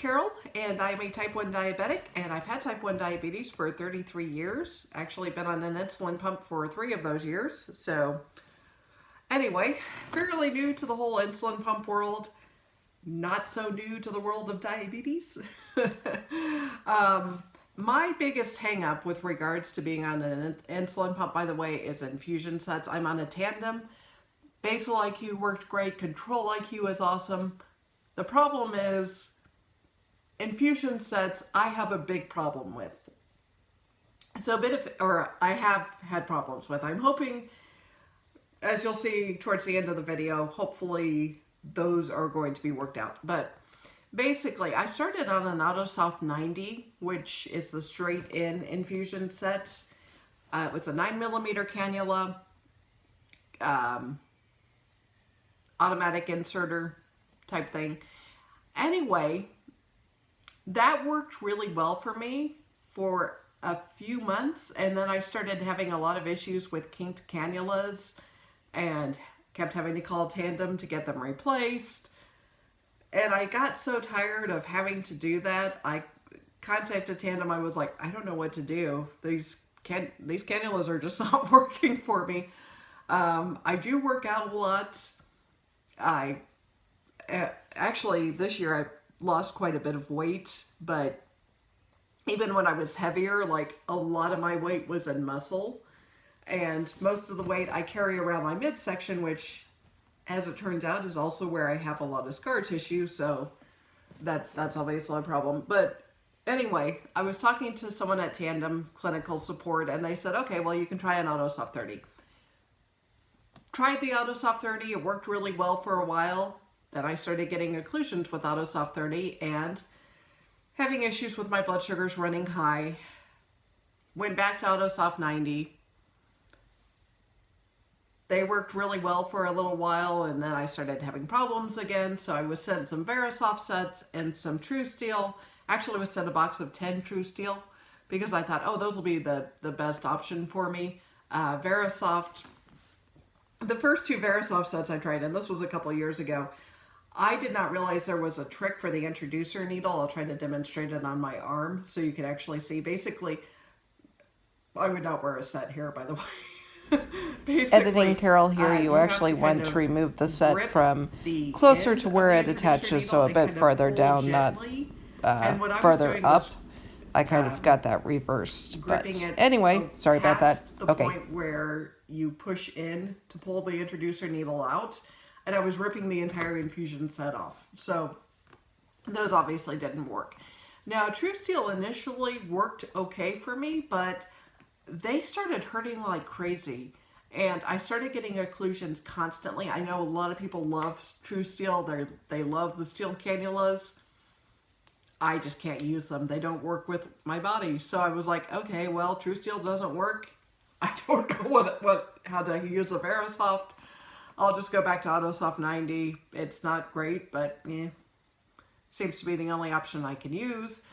Carol, and I'm a type 1 diabetic, and I've had type 1 diabetes for 33 years. Actually been on an insulin pump for 3 of those years. So anyway, fairly new to the whole insulin pump world. Not so new to the world of diabetes. My biggest hang up with regards to being on an insulin pump, by the way, is infusion sets. I'm on a Tandem. Basal IQ worked great. Control IQ is awesome. The problem is infusion sets I have a big problem with. So I have had problems with. I'm hoping, as you'll see towards the end of the video, hopefully those are going to be worked out. But basically, I started on an AutoSoft 90, which is the straight-in infusion set. It was a 9mm cannula, automatic inserter type thing. Anyway, that worked really well for me for a few months, and then I started having a lot of issues with kinked cannulas and kept having to call Tandem to get them replaced. And I got so tired of having to do that, I contacted Tandem. I was like, I don't know what to do. These cannulas are just not working for me. I do work out a lot. Actually, this year I lost quite a bit of weight, but even when I was heavier, like a lot of my weight was in muscle, and most of the weight I carry around my midsection, which, as it turns out, is also where I have a lot of scar tissue, so that's obviously a problem. But anyway, I was talking to someone at Tandem Clinical Support, and they said, okay, well, you can try an AutoSoft 30. Tried the AutoSoft 30, it worked really well for a while. Then I started getting occlusions with AutoSoft 30 and having issues with my blood sugars running high. Went back to AutoSoft 90. They worked really well for a little while, and then I started having problems again. So I was sent some Verisoft sets and some True Steel. Actually, I was sent a box of 10 True Steel because I thought, oh, those will be the best option for me. Verisoft, the first 2 Verisoft sets I tried, and this was a couple years ago, I did not realize there was a trick for the introducer needle. I'll try to demonstrate it on my arm so you can actually see. Basically, I would not wear a set here, by the way. Basically, Editing Carol here, you actually want to remove the set from closer to where it attaches, so a bit farther down, not farther up. I kind of got that reversed, but anyway, sorry about that. Okay. The point where you push in to pull the introducer needle out, and I was ripping the entire infusion set off. So those obviously didn't work. Now, True Steel initially worked okay for me, but they started hurting like crazy. And I started getting occlusions constantly. I know a lot of people love True Steel. They love the steel cannulas. I just can't use them. They don't work with my body. So I was like, okay, well, True Steel doesn't work. I don't know how to use a Verisoft. I'll just go back to AutoSoft 90. It's not great, but seems to be the only option I can use.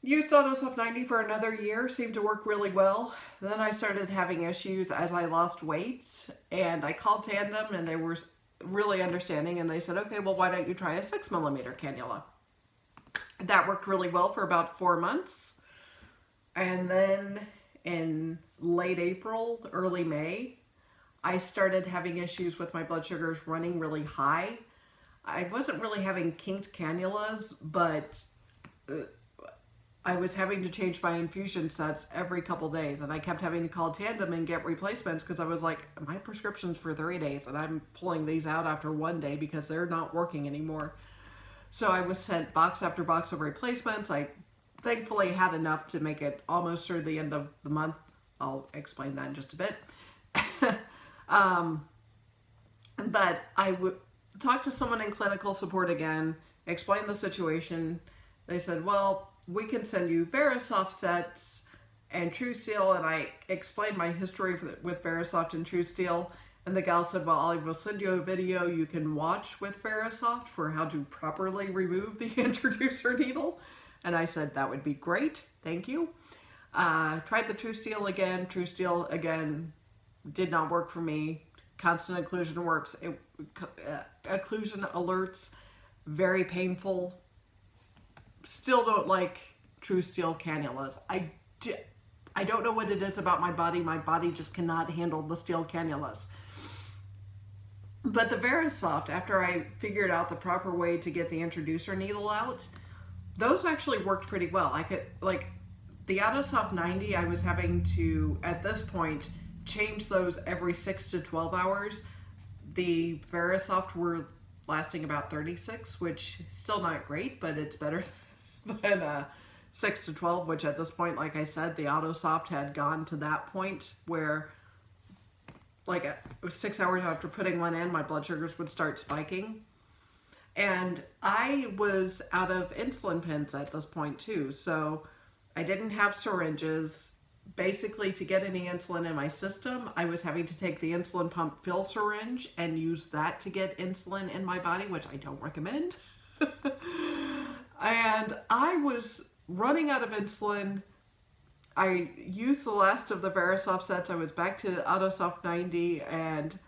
Used AutoSoft 90 for another year, seemed to work really well. Then I started having issues as I lost weight, and I called Tandem, and they were really understanding, and they said, okay, well, why don't you try a 6mm cannula? That worked really well for about 4 months. And then in late April, early May, I started having issues with my blood sugars running really high. I wasn't really having kinked cannulas, but I was having to change my infusion sets every couple days, and I kept having to call Tandem and get replacements because I was like, my prescription's for 3 days, and I'm pulling these out after 1 day because they're not working anymore. So I was sent box after box of replacements. I thankfully had enough to make it almost through the end of the month. I'll explain that in just a bit. But I would talk to someone in clinical support again, explain the situation. They said, well, we can send you Verisoft sets and True Steel, and I explained my history with Verisoft and True Steel, and the gal said, well, I will send you a video you can watch with Verisoft for how to properly remove the introducer needle. And I said, that would be great, thank you. Tried the True Steel again. True Steel again did not work for me. Constant occlusion works. Occlusion alerts, very painful. still don't like True Steel cannulas. I don't know what it is about my body. My body just cannot handle the steel cannulas. But the Verisoft, after I figured out the proper way to get the introducer needle out, those actually worked pretty well. I could, like, the Autosoft 90, I was having to, at this point, change those every 6 to 12 hours. The Verisoft were lasting about 36, which is still not great, but it's better than 6 to 12, which at this point, like I said, the Autosoft had gone to that point where, like, it was 6 hours after putting one in, my blood sugars would start spiking. And I was out of insulin pens at this point too, so I didn't have syringes. Basically, to get any insulin in my system, I was having to take the insulin pump fill syringe and use that to get insulin in my body, which I don't recommend. And I was running out of insulin. I used the last of the Verisoft sets. I was back to Autosoft 90, and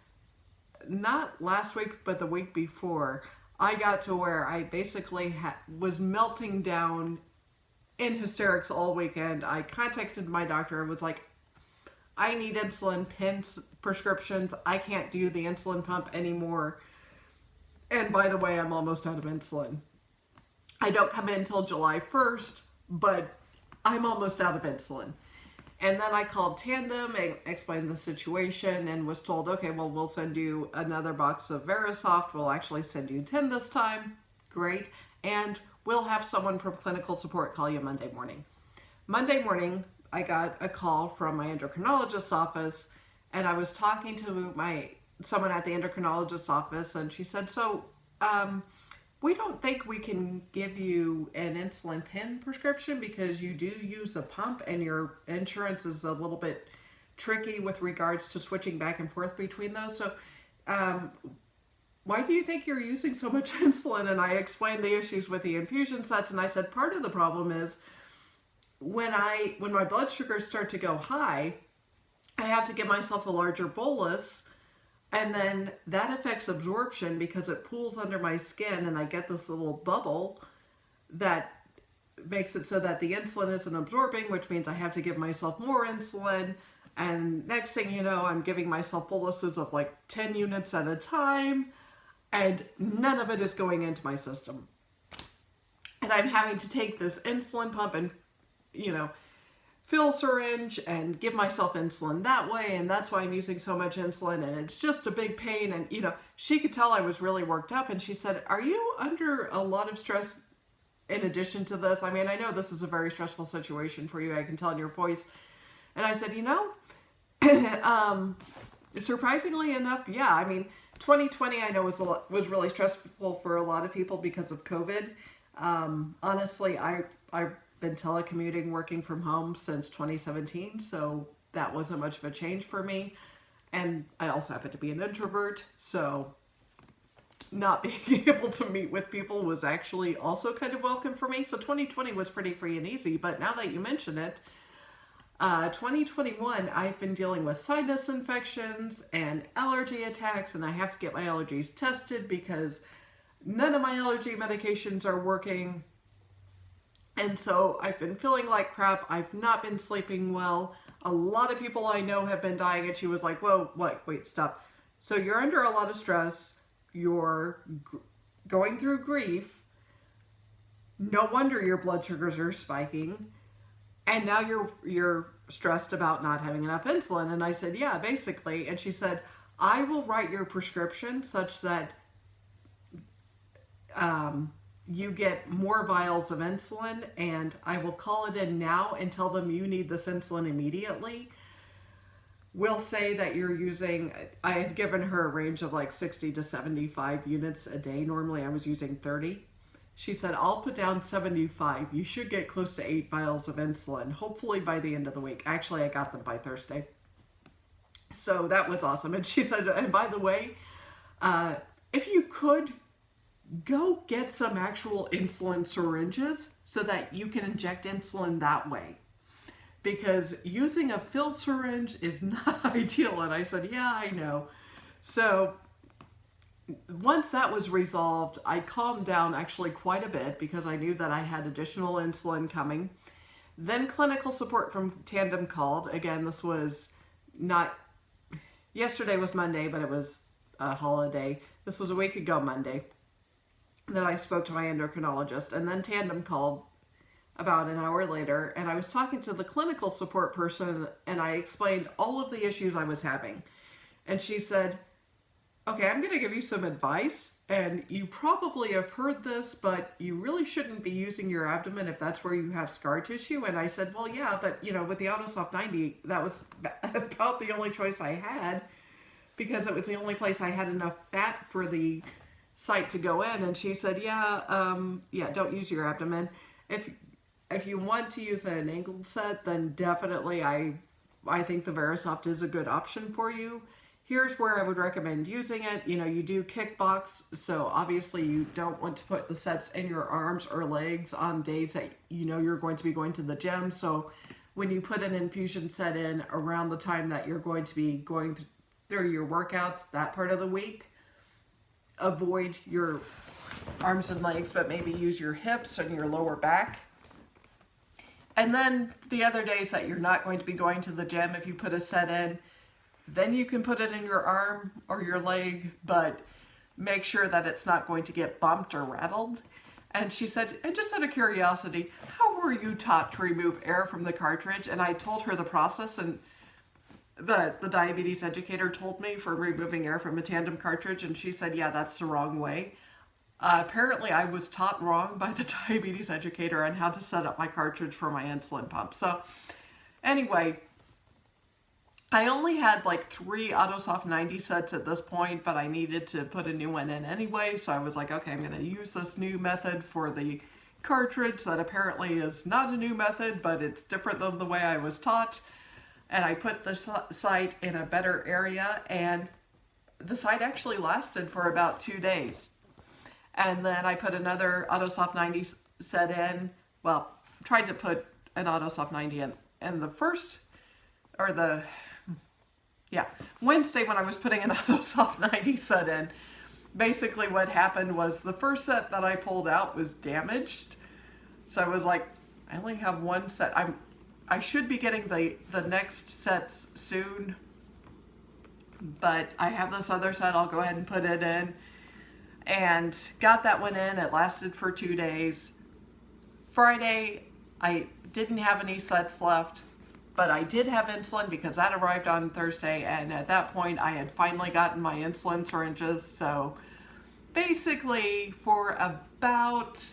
not last week, but the week before, I got to where I basically was melting down in hysterics all weekend. I contacted my doctor and was like, I need insulin pens, prescriptions. I can't do the insulin pump anymore. And by the way, I'm almost out of insulin. I don't come in until July 1st, but I'm almost out of insulin. And then I called Tandem and explained the situation and was told, okay, well, we'll send you another box of Verisoft. We'll actually send you 10 this time. Great. And we'll have someone from clinical support call you Monday morning. Monday morning, I got a call from my endocrinologist's office, and I was talking to someone at the endocrinologist's office, and she said, so, we don't think we can give you an insulin pen prescription because you do use a pump and your insurance is a little bit tricky with regards to switching back and forth between those. So why do you think you're using so much insulin? And I explained the issues with the infusion sets, and I said part of the problem is when my blood sugars start to go high, I have to give myself a larger bolus. And then that affects absorption because it pools under my skin and I get this little bubble that makes it so that the insulin isn't absorbing, which means I have to give myself more insulin. And next thing you know, I'm giving myself boluses of like 10 units at a time, and none of it is going into my system. And I'm having to take this insulin pump and, fill syringe and give myself insulin that way, and that's why I'm using so much insulin, and it's just a big pain. And she could tell I was really worked up, and she said, are you under a lot of stress in addition to this? I mean, I know this is a very stressful situation for you, I can tell in your voice. And I said, surprisingly enough, yeah. I mean, 2020 I know was really stressful for a lot of people because of COVID. Honestly, I've been telecommuting, working from home since 2017, so that wasn't much of a change for me. And I also happen to be an introvert, so not being able to meet with people was actually also kind of welcome for me. So 2020 was pretty free and easy, but now that you mention it, 2021, I've been dealing with sinus infections and allergy attacks, and I have to get my allergies tested because none of my allergy medications are working. And so I've been feeling like crap. I've not been sleeping well. A lot of people I know have been dying, and she was like, whoa, wait, stop. So you're under a lot of stress. You're going through grief. No wonder your blood sugars are spiking. And now you're stressed about not having enough insulin. And I said, yeah, basically. And she said, I will write your prescription such that you get more vials of insulin, and I will call it in now and tell them you need this insulin immediately. We'll say that you're using, I had given her a range of like 60 to 75 units a day. Normally I was using 30. She said, I'll put down 75. You should get close to 8 vials of insulin, hopefully by the end of the week. Actually, I got them by Thursday. So that was awesome. And she said, and by the way, if you could, go get some actual insulin syringes so that you can inject insulin that way. Because using a fill syringe is not ideal. And I said, yeah, I know. So once that was resolved, I calmed down actually quite a bit because I knew that I had additional insulin coming. Then clinical support from Tandem called. Again, this was not, yesterday was Monday, but it was a holiday. This was a week ago Monday that I spoke to my endocrinologist. And then Tandem called about an hour later, and I was talking to the clinical support person, and I explained all of the issues I was having. And she said, okay, I'm going to give you some advice, and you probably have heard this, but you really shouldn't be using your abdomen if that's where you have scar tissue. And I said, well, yeah, but with the AutoSoft 90, that was about the only choice I had, because it was the only place I had enough fat for the site to go in. And she said, don't use your abdomen. If you want to use an angled set, then definitely I think the Verisoft is a good option for you. Here's where I would recommend using it. You do kickbox, so obviously you don't want to put the sets in your arms or legs on days that you're going to be going to the gym. So when you put an infusion set in around the time that you're going to be going through your workouts, that part of the week, avoid your arms and legs, but maybe use your hips and your lower back. And then the other days that you're not going to be going to the gym, if you put a set in, then you can put it in your arm or your leg, but make sure that it's not going to get bumped or rattled. And she said, and just out of curiosity, how were you taught to remove air from the cartridge? And I told her the process, and the diabetes educator told me for removing air from a Tandem cartridge, and she said, yeah, that's the wrong way. Apparently I was taught wrong by the diabetes educator on how to set up my cartridge for my insulin pump. So anyway, I only had like 3 AutoSoft 90 sets at this point, but I needed to put a new one in anyway. So I was like, okay, I'm going to use this new method for the cartridge that apparently is not a new method, but it's different than the way I was taught. And I put the site in a better area, and the site actually lasted for about 2 days. And then I put another AutoSoft 90 set in. Well, tried to put an AutoSoft 90 in. And Wednesday when I was putting an AutoSoft 90 set in, basically what happened was the first set that I pulled out was damaged. So I was like, I only have one set. I should be getting the next sets soon, but I have this other set. I'll go ahead and put it in. And got that one in. It lasted for 2 days. Friday, I didn't have any sets left, but I did have insulin because that arrived on Thursday. And at that point, I had finally gotten my insulin syringes. So basically, for about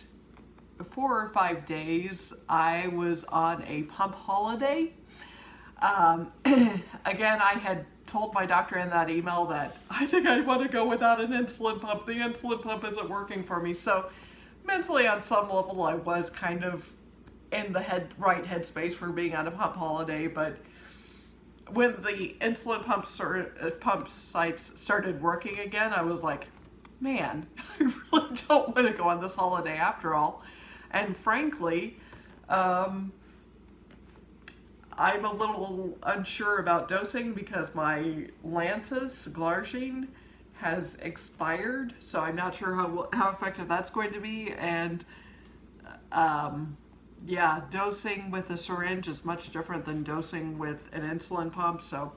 4 or 5 days, I was on a pump holiday. Again, I had told my doctor in that email that I think I want to go without an insulin pump. The insulin pump isn't working for me. So mentally, on some level, I was kind of in the right headspace for being on a pump holiday. But when the insulin pump sites started working again, I was like, man, I really don't want to go on this holiday after all. And frankly, I'm a little unsure about dosing because my Lantus glargine has expired, so I'm not sure how effective that's going to be. And dosing with a syringe is much different than dosing with an insulin pump. So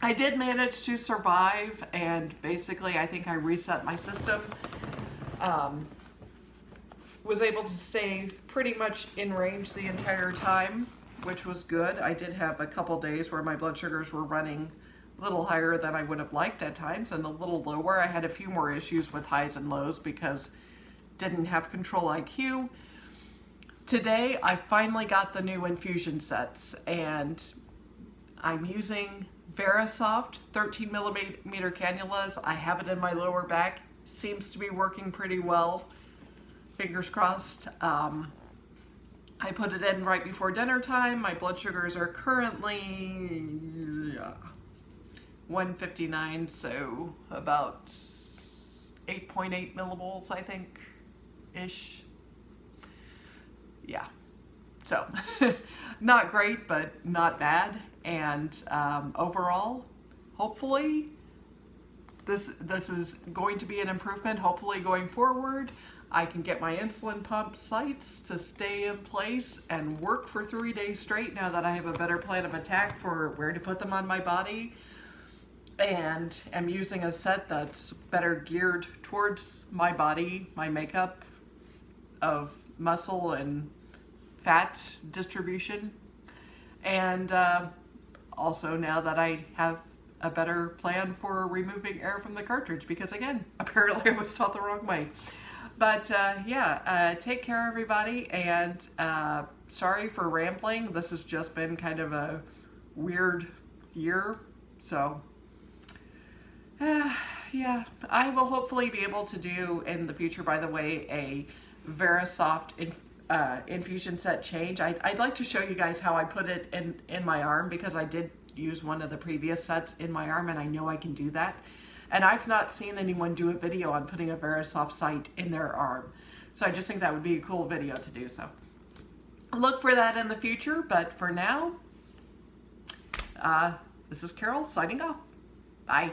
I did manage to survive, and basically I think I reset my system. Was able to stay pretty much in range the entire time, which was good. I did have a couple days where my blood sugars were running a little higher than I would have liked at times and a little lower. I had a few more issues with highs and lows because didn't have control IQ. Today, I finally got the new infusion sets, and I'm using Verisoft 13 millimeter cannulas. I have it in my lower back. Seems to be working pretty well. Fingers crossed. I put it in right before dinner time. My blood sugars are currently 159, so about 8.8 millimoles, I think, ish. Yeah, so not great, but not bad. And overall, hopefully, this is going to be an improvement, hopefully going forward. I can get my insulin pump sites to stay in place and work for 3 days straight now that I have a better plan of attack for where to put them on my body. And I'm using a set that's better geared towards my body, my makeup of muscle and fat distribution. And also now that I have a better plan for removing air from the cartridge, because again, apparently I was taught the wrong way. But take care, everybody, and sorry for rambling. This has just been kind of a weird year, so I will hopefully be able to do in the future, by the way, a Verisoft infusion set change. I'd like to show you guys how I put it in my arm, because I did use one of the previous sets in my arm and I know I can do that. And I've not seen anyone do a video on putting a Verisoft site in their arm. So I just think that would be a cool video to do so. Look for that in the future, but for now, this is Carol signing off. Bye.